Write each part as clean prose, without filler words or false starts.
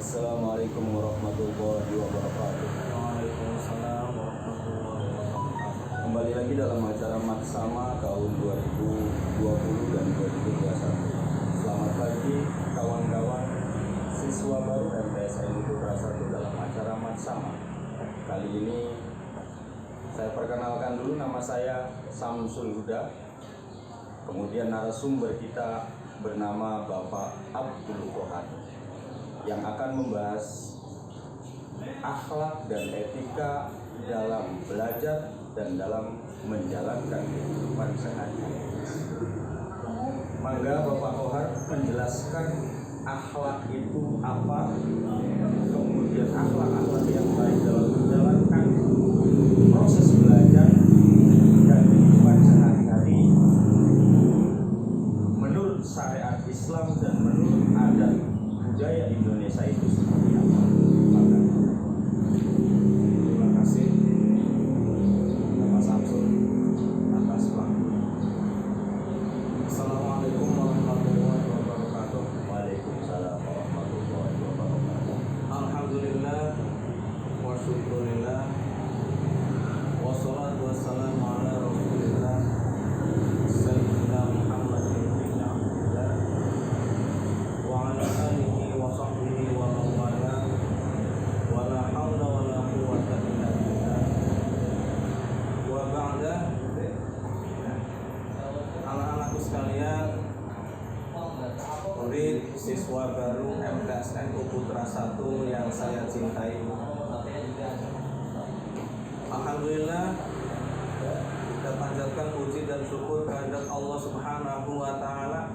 Assalamualaikum warahmatullahi wabarakatuh. Waalaikumsalam warahmatullahi wabarakatuh. Kembali lagi dalam acara Matsama tahun 2020 dan 2021. Selamat pagi kawan-kawan siswa baru MTSN Putra 1 dalam acara Matsama. Kali ini saya perkenalkan dulu, nama saya Samsul Huda. Kemudian narasumber kita bernama Bapak Abdul Kohar yang akan membahas akhlak dan etika dalam belajar dan dalam menjalankan kehidupan sehari-hari. Mangga Bapak Kohar menjelaskan akhlak itu apa, kemudian akhlak-akhlak yang baik dalam menjalankan proses belajar dan kehidupan sehari-hari menurut syariat Islam dan menurut adat budaya Indonesia itu seperti apa? Maka Terima kasih Bapak Samsul atas waktu. Assalamualaikum warahmatullahi wabarakatuh. Waalaikumsalam warahmatullahi wabarakatuh. Alhamdulillah wa syukurillah wassalatu wassalamu ala rasulillah Sayyidina Muhammadin bin Abdillah wa ala alihi wa sahbihi wa mawala wa la hawla wa la quwwata illa billah wa ba'da. Anak-anakku sekalian, murid siswa baru MTSN Putra 1 yang saya cintai, alhamdulillah kita panjatkan puji dan syukur kehadirat Allah Subhanahu wa taala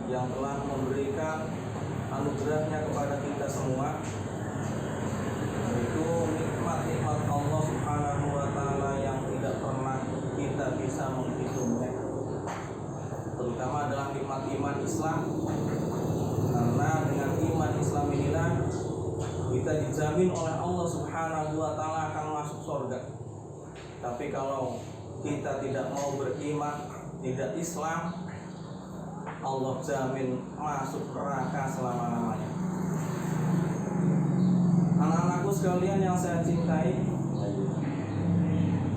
yang telah memberikan anugerahnya kepada kita semua, yaitu nikmat-nikmat Allah Subhanahu wa taala yang tidak pernah kita bisa menghitungnya, terutama adalah nikmat iman Islam. Karena dengan iman Islam inilah kita dijamin oleh Allah Subhanahu wa taala akan masuk surga. Tapi kalau kita tidak mau beriman, tidak Islam, Allah jamin masuk neraka selama-lamanya. Anak-anakku sekalian yang saya cintai,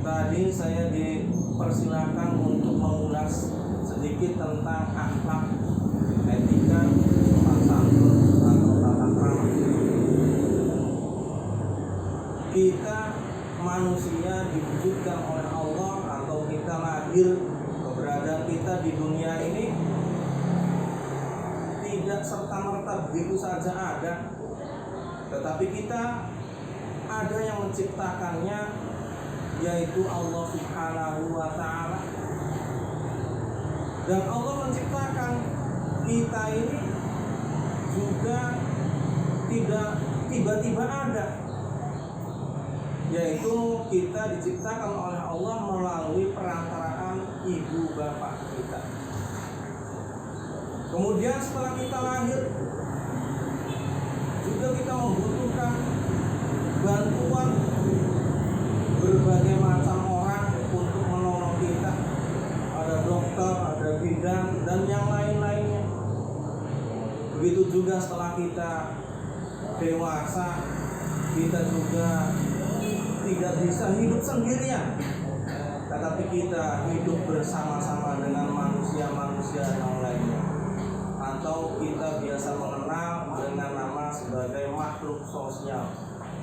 tadi saya dipersilakan untuk mengulas sedikit tentang akhlak, etika, sopan santun atau tata krama. Kita manusia diwujudkan oleh Allah, atau kita lahir, keberadaan kita di dunia ini tidak serta-merta begitu saja ada, tetapi kita ada yang menciptakannya, yaitu Allah Subhanahu wa ta'ala. Dan Allah menciptakan kita ini juga tidak tiba-tiba ada, yaitu kita diciptakan oleh Allah melalui perantaraan ibu bapak kita. Kemudian setelah kita lahir, juga kita membutuhkan bantuan berbagai macam orang untuk menolong kita. Ada dokter, ada bidan, dan yang lain-lainnya. Begitu juga setelah kita dewasa, kita juga tidak bisa hidup sendirian, tetapi kita hidup bersama-sama dengan manusia-manusia yang lainnya, atau kita biasa mengenal dengan nama sebagai makhluk sosial,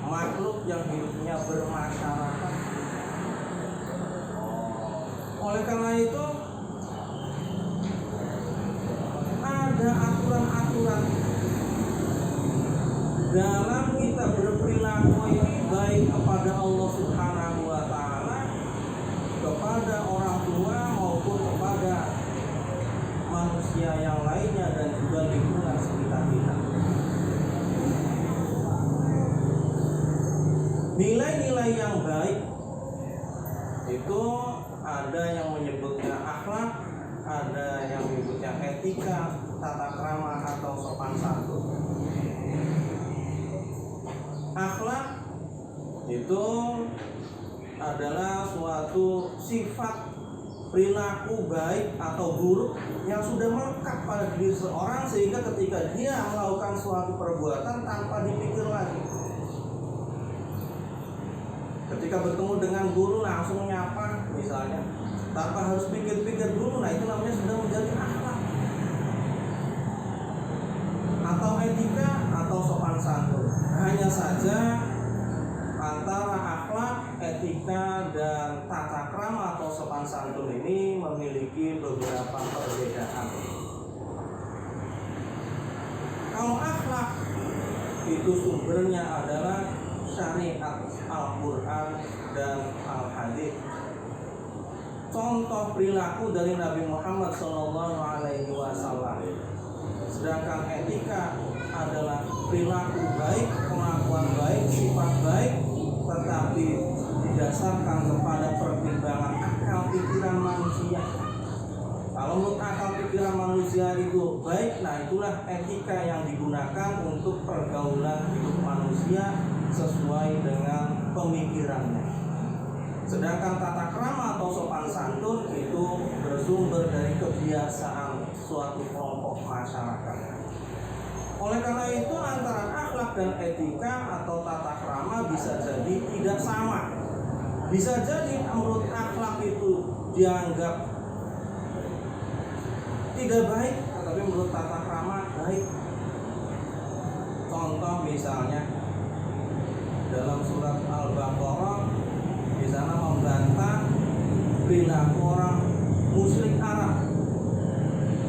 makhluk yang hidupnya bermasyarakat. Oleh karena itu, ada aturan-aturan dalam kita berperilaku ini, baik kepada Allah Subhanahu wa ta'ala, kepada orang tua, maupun kepada manusia yang lainnya dan juga lingkungan sekitar kita. Nilai-nilai yang baik itu ada yang menyebutnya akhlak, ada yang menyebutnya etika, tata krama atau sopan santun. Akhlak itu adalah suatu sifat perilaku baik atau buruk yang sudah melekat pada diri seseorang, sehingga ketika dia melakukan suatu perbuatan tanpa dipikir lagi. Ketika bertemu dengan guru langsung nyapa misalnya, tanpa harus pikir-pikir dulu, nah itu namanya sudah menjadi akhlak atau etika atau sopan santun. Hanya saja antara akhlak, etika, dan tata krama atau sopan santun ini memiliki beberapa perbedaan. Kalau akhlak itu sumbernya adalah syariat Al-Quran dan Al-Hadits. Contoh perilaku dari Nabi Muhammad SAW. Sedangkan etika adalah perilaku baik, pengakuan baik, sifat baik, tetapi didasarkan kepada pertimbangan akal pikiran manusia. Kalau menurut akal pikiran manusia itu baik, nah itulah etika yang digunakan untuk pergaulan hidup manusia sesuai dengan pemikirannya. Sedangkan tata krama atau sopan santun itu bersumber dari kebiasaan suatu kelompok masyarakat. Oleh karena itu antara akhlak dan etika atau tata krama bisa jadi tidak sama. Bisa jadi menurut akhlak itu dianggap tidak baik, tetapi menurut tata krama baik. Contoh misalnya dalam surat Al-Baqarah, di sana membantah perilaku orang musyrik Arab.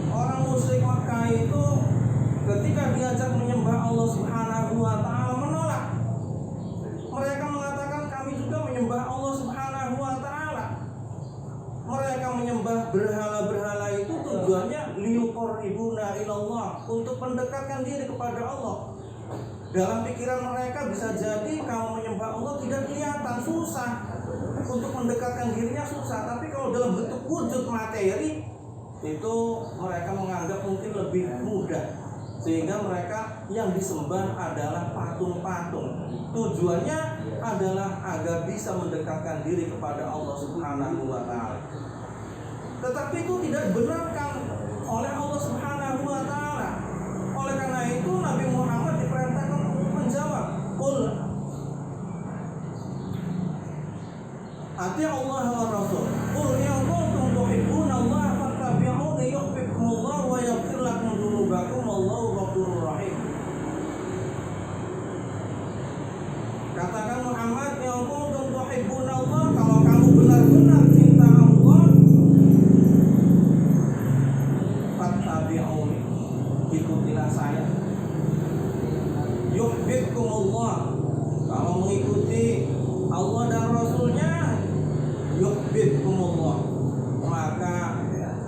Orang musyrik Makkah itu ketika diajak menyembah Allah Subhanahu wa taala menolak. Mereka mengatakan kami juga menyembah Allah Subhanahu wa taala. Mereka menyembah berhala-berhala itu tujuannya liyuqarribuna ilallah, untuk mendekatkan diri kepada Allah. Dalam pikiran mereka bisa jadi kalau menyembah Allah tidak kelihatan, susah. Untuk mendekatkan dirinya susah. Tapi kalau dalam bentuk wujud materi itu mereka menganggap mungkin lebih mudah. Sehingga mereka yang disembah adalah patung-patung. Tujuannya adalah agar bisa mendekatkan diri kepada Allah Subhanahu wa taala. Tetapi itu tidak dibenarkan oleh Allah Subhanahu wa taala. Oleh karena itu Nabi Muhammad diperintahkan untuk menjawab, "Qul ati Allah wa Rasul. Qul in kuntum tuhibbuna Allah fattabi'uni yuhibbukumullah wa yaghfir lakum dzunubakum wallahu ghafurur rahim." Katakan Muhammad, in kuntum tuhibbuna Allah, kalau kamu benar-benar cinta Allah, fattabi'uni, ikutilah saya. Yuhibbukumullah, kalau mengikuti Allah dan Rasulnya, yuhibbukumullah, maka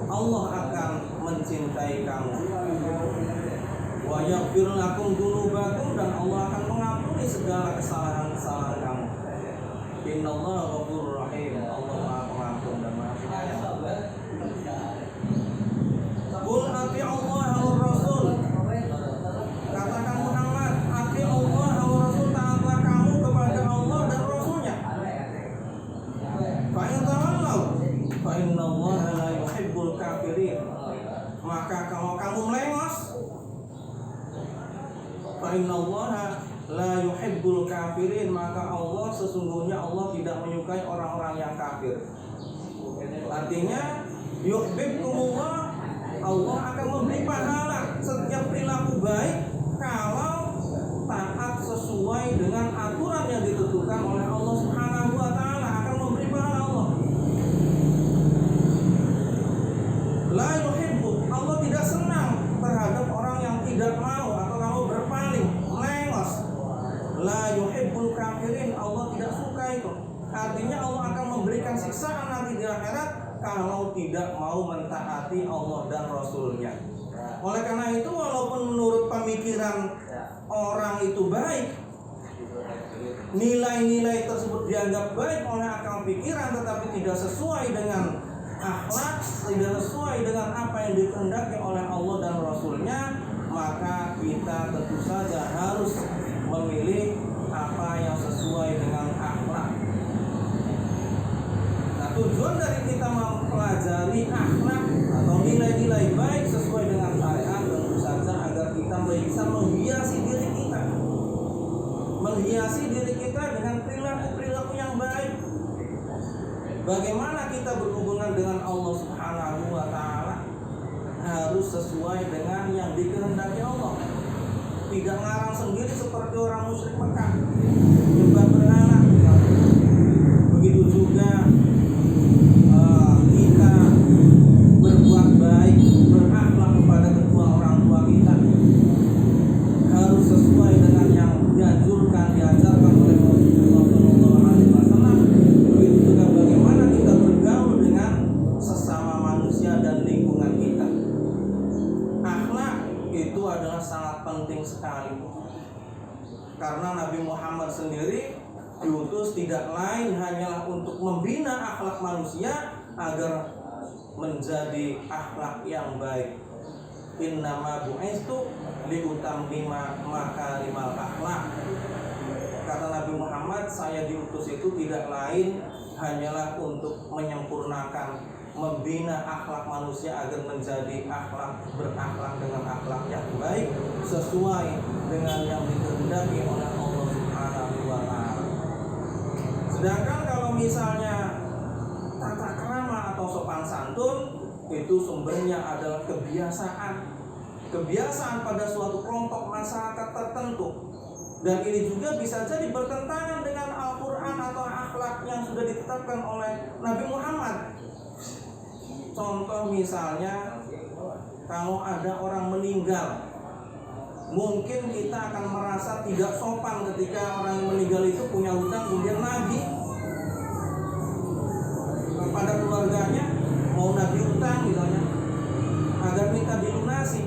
Allah akan mencintai kamu. Wa yaghfir lakum dzunubakum, dan Allah akan mengampuni segala kesalahan-kesalahan kamu. Innallaha ghafurur rahim, Allah Maha Pengampun dan Maha Penyayang. Qul ati Allah wa Rasul, katakan Muhammad, ati Allah wa Rasul, taatlah kamu kepada Allah dan Rasulnya. Fa in tawallaw fa innallaha la yuhibbul kafirin, maka kalau kamu melengos, fa innallaha la yuhibbul kafirin, maka Allah sesungguhnya Allah tidak menyukai orang-orang yang kafir. Artinya yuhibbukumullah, Allah akan memberi pahala setiap perilaku baik kalau taat sesuai dengan aturan yang ditentukan oleh Allah Subhanahu wa taala, akan memberi pahala Allah. La yuhibbu, Allah tidak senang terhadap orang yang tidak mau atau kamu berpaling, melengos. La yuhibbul kafirin, Allah tidak suka itu. Artinya Allah akan memberikan siksaan nanti di akhirat kalau tidak mau mentaati Allah dan Rasulnya. Oleh karena itu, walaupun menurut pemikiran orang itu baik, nilai-nilai tersebut dianggap baik oleh akal pikiran, tetapi tidak sesuai dengan akhlak, tidak sesuai dengan apa yang dikehendaki oleh Allah dan Rasulnya, maka kita tentu saja harus memilih apa yang sesuai dengan akhlak. Tujuan dari kita mempelajari mengajari akhlak atau nilai-nilai baik sesuai dengan syariat, tentu saja agar kita bisa menghiasi diri kita dengan perilaku yang baik. Bagaimana kita berhubungan dengan Allah Subhanahu wa Ta'ala harus sesuai dengan yang dikehendaki Allah. Tidak ngarang sendiri seperti orang musyrik Mekah, nyembah berhala. Begitu juga kita berbuat baik, berakhlak kepada kedua orang tua kita harus sesuai dengan yang dianjurkan, diajarkan oleh Rasulullah SAW. Begitu juga bagaimana kita bergaul dengan sesama manusia dan lingkungan kita. Akhlak itu adalah sangat penting sekali, karena Nabi Muhammad sendiri diutus tidak lain hanyalah untuk membina akhlak manusia agar menjadi akhlak yang baik. Innama bu'istu liutammima makarimal akhlak. Kata Nabi Muhammad, saya diutus itu tidak lain hanyalah untuk menyempurnakan, membina akhlak manusia agar menjadi berakhlak dengan akhlak yang baik sesuai dengan yang dikehendaki oleh Allah Subhanahu wa Ta'ala. Sedangkan kalau misalnya tata krama atau sopan santun itu sumbernya adalah kebiasaan pada suatu kelompok masyarakat tertentu, dan ini juga bisa jadi bertentangan dengan Al-Quran atau akhlak yang sudah ditetapkan oleh Nabi Muhammad. Contoh misalnya, kalau ada orang meninggal, mungkin kita akan merasa tidak sopan ketika orang yang meninggal itu punya hutang kemudian nagih kepada keluarganya, mau nagih hutang misalnya agar minta dilunasi.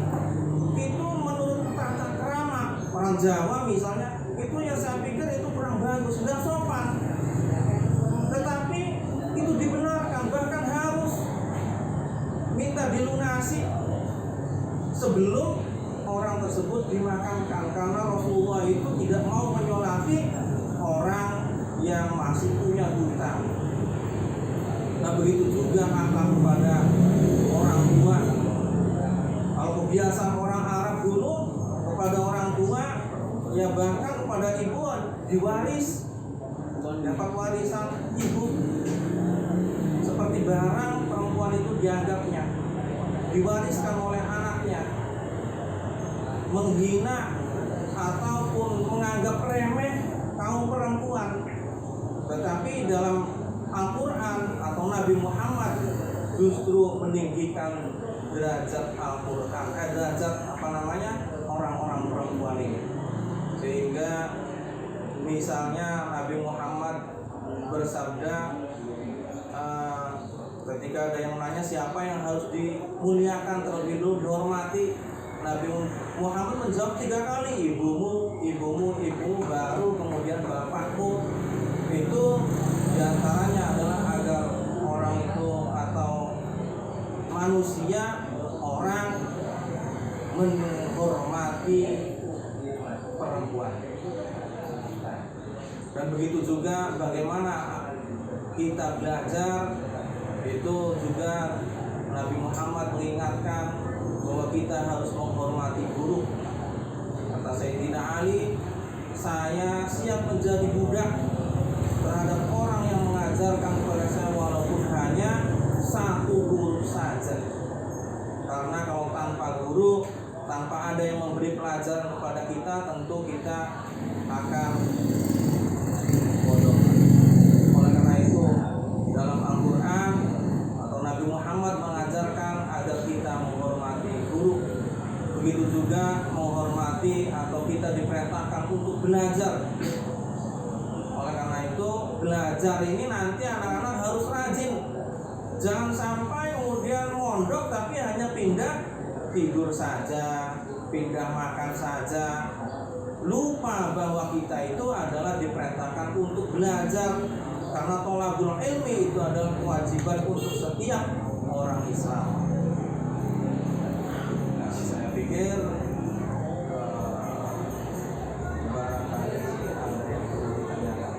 Itu menurut tata krama orang Jawa misalnya, itu yang saya pikir itu kurang bagus, tidak sopan. Tetapi itu dibenarkan, bahkan harus minta dilunasi sebelum orang tersebut dimakamkan, karena Rasulullah itu tidak mau menyolati orang yang masih punya hutang. Nah, begitu juga akhlak kepada orang tua. Kalau kebiasaan orang Arab dulu kepada orang tua, ya bahkan kepada ibu diwaris, dapat warisan ibu seperti barang perempuan itu dianggapnya, diwariskan oleh anaknya. Menghina ataupun menganggap remeh kaum perempuan. Tetapi dalam Al-Quran atau Nabi Muhammad justru meninggikan derajat Al-Quran, derajat orang-orang perempuan ini. Sehingga misalnya Nabi Muhammad bersabda, ketika ada yang menanya siapa yang harus dimuliakan terlebih dulu, dihormati, Nabi Muhammad menjawab 3 kali, ibumu, baru kemudian bapakmu. Itu diantaranya adalah agar orang itu atau manusia, orang menghormati perempuan. Dan begitu juga bagaimana kita belajar, itu juga Nabi Muhammad mengingatkan bahwa kita harus menghormati guru. Kata Sayyidina Ali, saya siap menjadi budak terhadap orang yang mengajarkan kepada saya walaupun hanya 1 guru saja. Karena kalau tanpa guru, tanpa ada yang memberi pelajaran kepada kita, tentu kita akan bodoh. Oleh karena itu, dalam Al-Quran atau Nabi Muhammad mengajarkan agar kita menghormati guru. Begitu juga menghormati atau kita diperintahkan untuk belajar. Oleh karena itu, belajar ini nanti anak-anak harus rajin. Jangan sampai kemudian mondok tapi hanya pindah tidur saja, pindah makan saja. Lupa bahwa kita itu adalah diperintahkan untuk belajar. Karena thalabul ilmi itu adalah kewajiban untuk setiap orang Islam. Nah, saya pikir barangkali ada yang perlu ditanyakan.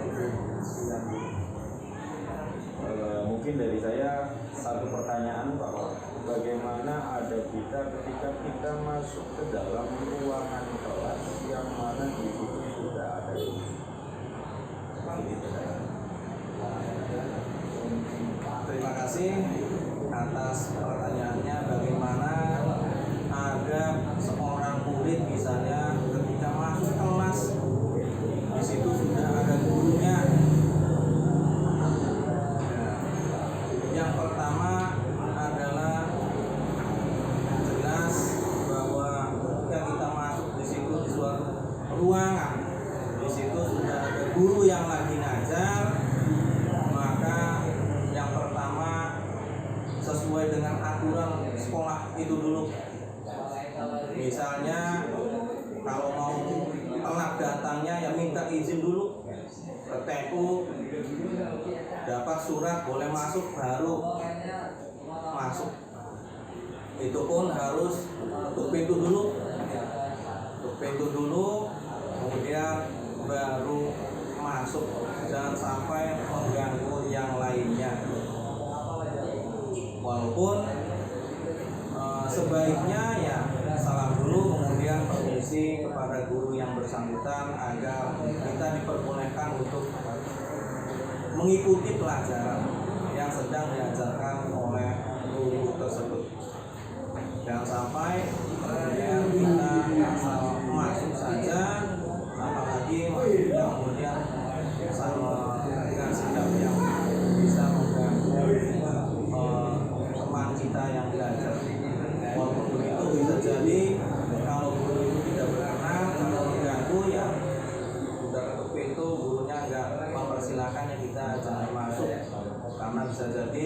Mungkin dari saya ada satu pertanyaan bahwa bagaimana ada kita ketika kita masuk ke dalam ruangan kelas yang mana di situ sudah ada guru. Seperti itu. Terima kasih atas pertanyaannya, bagaimana agar seorang murid misalnya ketika masuk kelas di situ sudah ada gurunya. Yang pertama adalah jelas bahwa ketika kita masuk di situ di suatu ruangan, di situ sudah ada guru yang lagi ngajar, maka yang pertama sesuai dengan aturan sekolah itu dulu. Misalnya kalau mau telat datangnya ya minta izin dulu ke TU, dapat surat boleh masuk baru masuk. Itu pun harus tutup pintu dulu, kemudian baru masuk, jangan sampai mengganggu yang lainnya. Walaupun sebaiknya ya salam dulu, kemudian permisi kepada guru yang bersangkutan agar kita diperbolehkan untuk mengikuti pelajaran yang sedang diajarkan oleh guru tersebut. Jangan sampai kemudian kita asal masuk saja, apalagi masuknya kemudian sama dengan sikap yang bisa mengganggu teman kita yang belajar. Walaupun begitu bisa jadi kalau guru itu tidak berkenan, kalau mengganggu ya sudah ketuk pintu, gurunya nggak mempersilahkan ya kita jangan masuk, karena bisa jadi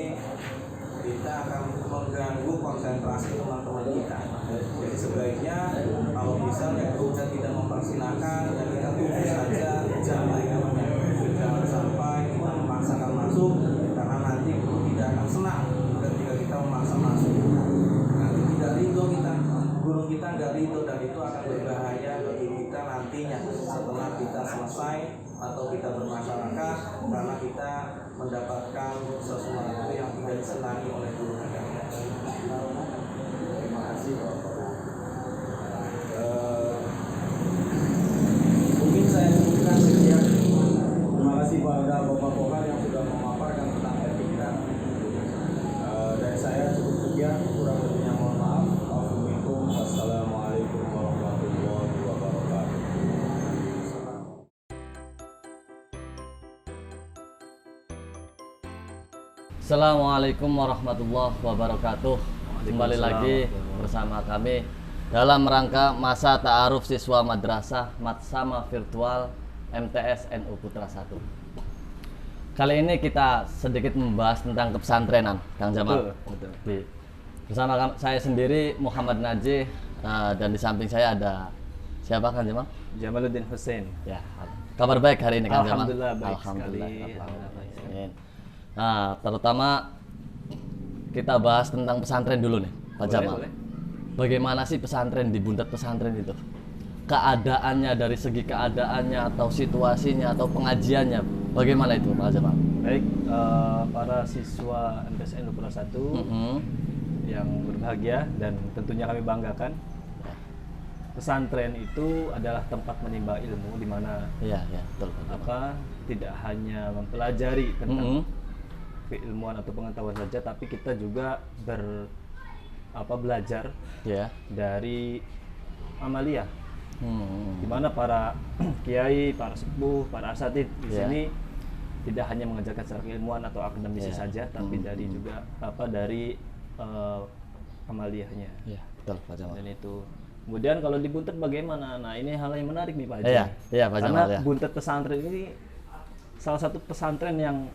kita akan mengganggu konsentrasi teman-teman kita. Jadi sebaiknya kalau bisa ya gurunya tidak mempersilahkan ya kita tunggu saja jamnya. Jangan sampai kita memaksakan masuk, karena nanti guru tidak akan senang ketika kita memaksa masuk. Nanti tidak ridho kita, guru kita nggak ridho, dan itu akan berbahaya bagi kita nantinya setelah kita selesai atau kita bermasyarakat, karena kita mendapatkan sesuatu yang tidak disenangi oleh guru kita. Terima kasih Bapak. Mungkin saya cukupkan sekian. Terima kasih pada Bapak-bapak yang sudah memaparkan tentang etika. Dari saya cukup sekian, kurang lebihnya mohon maaf. Wassalamualaikum warahmatullahi wabarakatuh. Assalamualaikum warahmatullahi wabarakatuh. Kembali lagi bersama kami dalam rangka masa ta'aruf siswa madrasah Matsama Virtual MTS NU Putra 1. Kali ini kita sedikit membahas tentang kepesantrenan, Kang Jamal. Betul. Bersama saya sendiri Muhammad Najih, dan di samping saya ada siapa, Kang Jamal? Jamaluddin Hussein. Ya, kabar baik hari ini, Kang Jamal? Alhamdulillah baik Alhamdulillah. sekali. Nah, terutama kita bahas tentang pesantren dulu nih, Pak Jamal. Boleh. Bagaimana sih pesantren, di Buntet pesantren itu? Keadaannya, dari segi keadaannya atau situasinya atau pengajiannya, bagaimana itu, Pak Jamal? Baik, para siswa MTS NU Putra 1 yang berbahagia dan tentunya kami banggakan. Pesantren itu adalah tempat menimba ilmu, di mana Iya, betul. tidak hanya mempelajari tentang keilmuan atau pengetahuan saja, tapi kita juga belajar Ya. dari amaliyah, di mana para kiai, para sepuh, para asatidz di Ya. sini tidak hanya mengajarkan secara keilmuan atau akademisi Ya. saja, tapi dari juga dari amaliyahnya. Iya, betul, Pak Jamal. Dan itu. Kemudian kalau di Buntet bagaimana? Nah, ini hal yang menarik nih Pak Haji. Iya, Pak Karena Jamal, ya. Buntet pesantren ini salah satu pesantren yang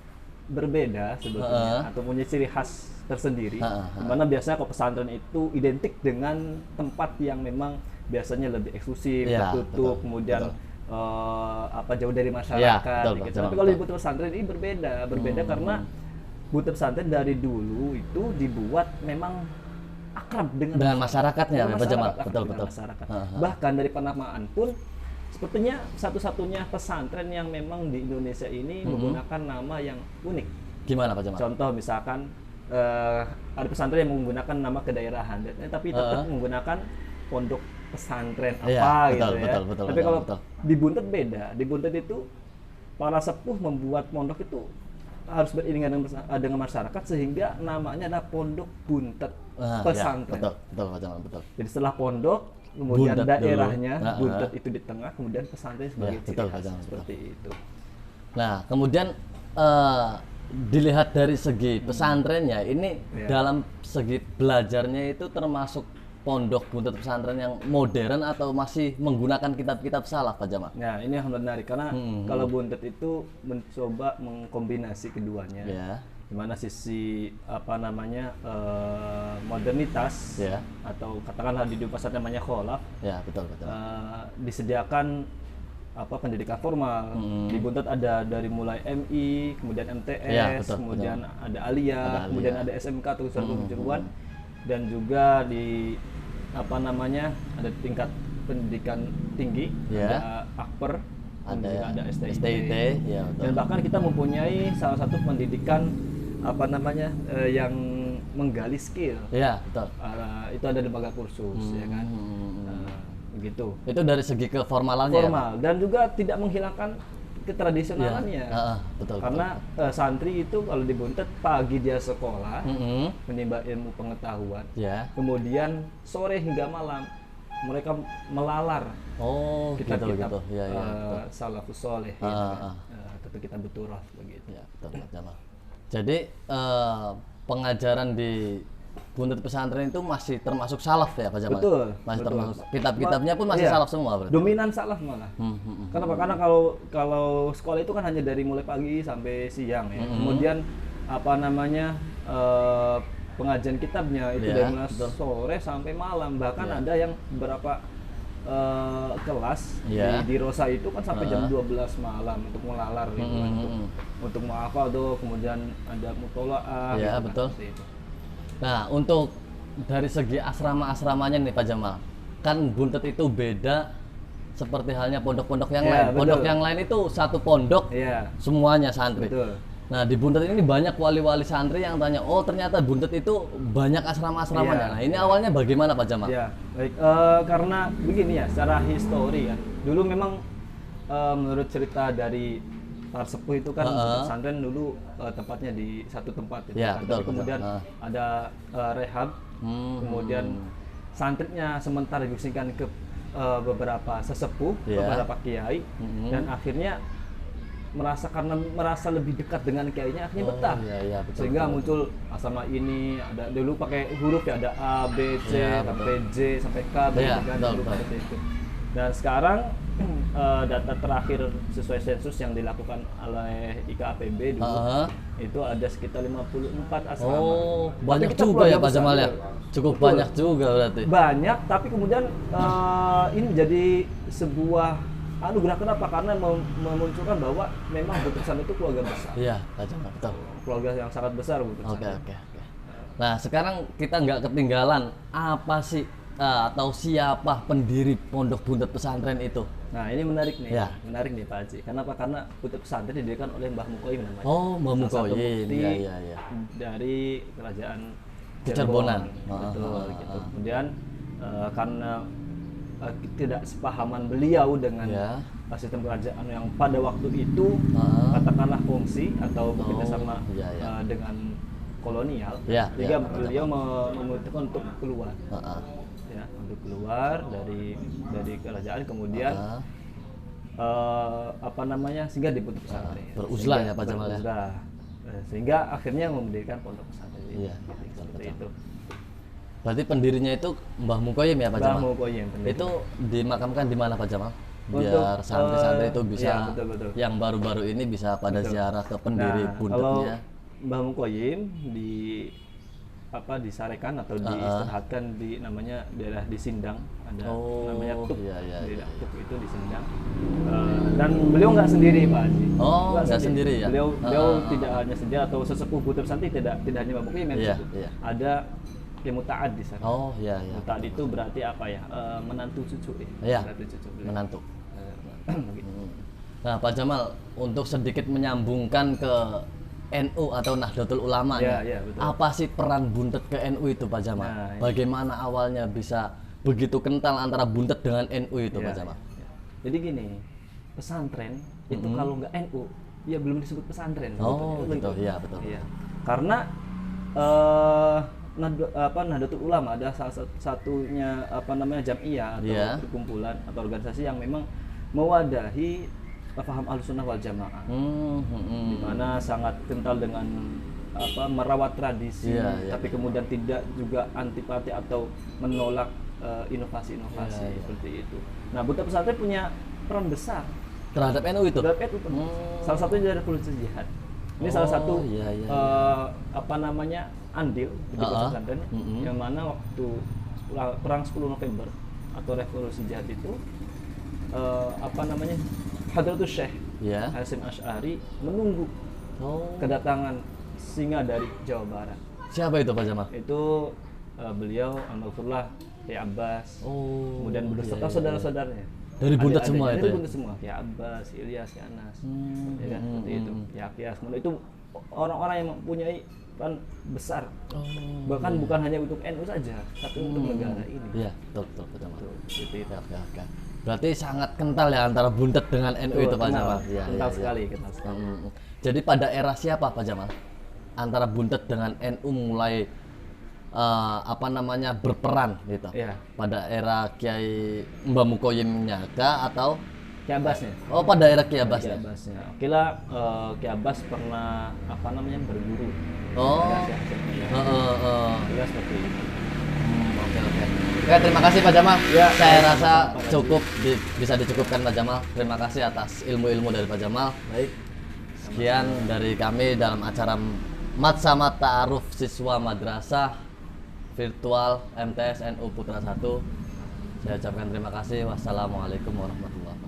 berbeda sebetulnya, atau punya ciri khas tersendiri. Di mana biasanya kalau pesantren itu identik dengan tempat yang memang biasanya lebih eksklusif, Iya, tertutup, betul, kemudian betul. jauh dari masyarakat. betul, gitu. betul, Tapi kalau di betul. Buntet pesantren ini berbeda karena Buntet pesantren dari dulu itu dibuat memang akrab dengan masyarakatnya, dengan Pak Jamal. masyarakat, Betul, dengan betul. masyarakat. Ha. Bahkan dari penamaan pun sepertinya satu-satunya pesantren yang memang di Indonesia ini menggunakan nama yang unik. Gimana, Pak Jamal? Contoh misalkan ada pesantren yang menggunakan nama kedaerahan, tapi tetap menggunakan pondok pesantren apa Iya, gitu betul, ya. betul, Tapi kalau betul. di Buntet beda. Di Buntet itu para sepuh membuat pondok itu harus beriringan dengan masyarakat sehingga namanya adalah Pondok Buntet Ya, Pesantren. betul Pak Jamal, betul. Jadi setelah pondok, kemudian Buntet daerahnya, dulu. Buntet itu di tengah, kemudian pesantren sebagai Ya, ciri betul, khas, Pak Jamal, seperti itu. Nah, kemudian dilihat dari segi pesantrennya, ini Ya. dalam segi belajarnya itu termasuk pondok Buntet pesantren yang modern atau masih menggunakan kitab-kitab salaf Pak Jamal? Nah, ini yang menarik karena kalau Buntet itu mencoba mengkombinasi keduanya. Ya. Di mana sisi apa namanya modernitas Ya. atau katakanlah di pesantren namanya kholaf, Ya, betul, betul. disediakan apa pendidikan formal. Di Buntet ada dari mulai MI, kemudian MTS, Ya, betul, kemudian betul. ada aliyah, Ada kemudian aliyah. ada SMK atau kejuruan, dan juga di apa namanya ada tingkat pendidikan tinggi, Ya. ada akper, kemudian ada STIT, ya betul. dan bahkan kita mempunyai salah satu pendidikan apa namanya yang menggali skill. Ya, betul. Itu ada lembaga kursus, ya kan, begitu. Itu dari segi keformalannya ya, Pak? Formal dan juga tidak menghilangkan ketradisionalannya. Betul. Karena santri itu kalau di Buntet pagi dia sekolah, betul. menimba ilmu pengetahuan, Ya. kemudian sore hingga malam mereka melalar Oh, kitab-kitab gitu. Ya, ya. Betul. salafus soleh, atau kitab Turaf begitu. Ya, betul Pak Jamal. Jadi pengajaran di Buntet pesantren itu masih termasuk salaf ya Pak Jamal? Betul, Masih betul. termasuk kitab-kitabnya pun masih Iya. salaf semua berarti. Dominan salaf malah. Kenapa? Karena kalau sekolah itu kan hanya dari mulai pagi sampai siang ya. Kemudian apa namanya pengajian kitabnya itu Iya, dari mulai betul. sore sampai malam. Bahkan ada yang beberapa kelas Iya. di Rosa itu kan sampai jam 12 malam untuk melalar gitu kan, untuk mu'afadhah, kemudian ada mutolaah Iya, gitu kan, betul. seperti itu. Nah, untuk dari segi asrama-asramanya nih Pak Jamal, kan Buntet itu beda seperti halnya pondok-pondok yang Iya, lain. betul. Pondok yang lain itu satu pondok, Iya, semuanya santri. betul. Nah, di Buntet ini banyak wali-wali santri yang tanya, oh ternyata Buntet itu banyak asrama-asramanya. Iya, Nah, ini awalnya bagaimana Pak Jamal? Ya, baik. Karena begini ya, secara histori kan, dulu memang menurut cerita dari para sepuh itu kan pesantren dulu tempatnya di satu tempat. Gitu, Ya, kan. betul, Tapi kemudian betul. ada rehab, kemudian santrinya sementara diungsikan ke beberapa sesepuh, Ya. beberapa kiai, dan akhirnya merasa lebih dekat dengan kiainya, akhirnya betah. Iya, betul, Sehingga betul, muncul asrama ini, ada dulu pakai huruf ya, ada A, B, C, Iya, sampai J, sampai K, Iya, begitu kan, betul, dulu betul. seperti itu. Dan sekarang data terakhir sesuai sensus yang dilakukan oleh IKAPB dulu, itu ada sekitar 54 asrama. Oh, Tapi banyak kita juga ya keluarga Pak Jamal ya? besar. Cukup Betul. banyak juga berarti. Banyak, tapi kemudian ini menjadi sebuah anugerah. Kenapa? Karena memunculkan bahwa memang Buntet Pesantren itu keluarga besar. Iya, Pak Jamal, betul. Keluarga yang sangat besar Buntet Oke, Pesantren. oke. Nah, sekarang kita nggak ketinggalan apa sih atau siapa pendiri Pondok Buntet Pesantren itu? Nah, ini menarik nih. Ya. Menarik nih Pak Haji. Kenapa? Karena Buntet Pesantren didirikan oleh Mbah Mukoim namanya. Oh, Mbah Salah satu Mukoim. mufti Iya. dari kerajaan Cirebon. Betul gitu. Kemudian karena tidak sepahaman beliau dengan Ya. sistem kerajaan yang pada waktu itu katakanlah kongsi atau bekerja sama iya, iya. dengan kolonial, Ya, sehingga ya, beliau memutuskan untuk keluar, ya, untuk keluar dari kerajaan, kemudian apa namanya, sehingga dibentuk pesantren. Beruzlah Sehingga ya, Pak Jamal ya? beruzlah. Sehingga akhirnya mendirikan pondok pesantren. Iya, Seperti betul. itu. Berarti pendirinya itu Mbah Mukoyim ya Pak Mbah Jamal? Mukoyim pendiri. Itu dimakamkan di mana Pak Jamal? Untuk, Biar santri-santri itu bisa, iya, betul. yang baru-baru ini bisa pada Betul. ziarah ke pendiri Nah, Buntetnya. kalau Mbah Mukoyim disarekan atau diistirahatkan di namanya daerah di Sindang, ada namanya Tuk, iya. daerah Tuk itu di Sindang. Dan beliau nggak sendiri Pak Haji. Oh, nggak sendiri ya? Beliau tidak hanya sendiri atau sesepuh Buntet Pesantren, tidak hanya Mbah Mukoyim yang Iya, disebut. iya. Ada Muta'ad di sana. Oh, iya. Muta'ad itu berarti apa ya? Menantu cucu ya. Iya, Menantu cucu beliau. menantu. Begitu. Nah, Pak Jamal, untuk sedikit menyambungkan ke NU atau Nahdlatul Ulama Ya, nih. ya, betul. Apa sih peran Buntet ke NU itu Pak Jamal? Nah, ini. Bagaimana awalnya bisa begitu kental antara Buntet dengan NU itu Pak Ya, Jamal? ya. Jadi gini, pesantren itu kalau nggak NU, ya belum disebut pesantren. Oh, sebetulnya. gitu. Iya, betul. Iya. Karena Nahdlatul Ulama ada salah satunya jamiah atau Iya. perkumpulan atau organisasi yang memang mewadahi paham Ahlussunnah wal Jamaah. Di mana sangat kental dengan merawat tradisi, Iya, iya. tapi kemudian tidak juga antipati atau menolak inovasi-inovasi Iya, iya. seperti itu. Nah, Buntet Pesantren punya peran besar Terhadap NU itu? terhadap NU. Salah satunya dari Revolusi Jihad. Ini salah satu iya, iya, andil di pesantren yang mana waktu perang 10 November atau Revolusi Jihad itu Hadratus Syekh Iya. Hasyim Asy'ari menunggu kedatangan singa dari Jawa Barat. Siapa itu Pak Jamal? Itu beliau almarhumlah Kiai Abbas, kemudian beserta saudara-saudaranya. Dari Buntet semua itu Dari ya? Buntet semua, Kiai Abbas, Ilyas, Kiai Anas, ya kan, seperti itu. Ya Kiai Asmul itu orang-orang yang mempunyai peran besar. Bahkan bukan hanya untuk NU saja, tapi untuk negara ini. Iya, betul Pak Jamal. Seperti itu. Oke. Berarti sangat kental ya antara Buntet dengan NU itu Pak Jamal. Iya, Kental iya, sekali, iya. kental sekali. Jadi pada era siapa Pak Jamal? Antara Buntet dengan NU mulai berperan gitu. Iya. Pada era Kiai Mbah Mukoyimnya kah atau Kiai Abbasnya. pada era Kiai Abbas Kiai ya? Abbasnya. Oke lah, Kiai Abbas pernah berguru. Oh. Ya seperti itu. Oke. Oke, terima kasih Pak Jamal. Ya, Saya sama-sama, rasa Pak Haji. cukup bisa dicukupkan Pak Jamal. Terima kasih atas ilmu-ilmu dari Pak Jamal. Baik. Sekian dari kami dalam acara Mat sama Ta'aruf Siswa Madrasah Virtual MTS NU Putra 1. Saya ucapkan terima kasih. Wassalamualaikum warahmatullahi wabarakatuh.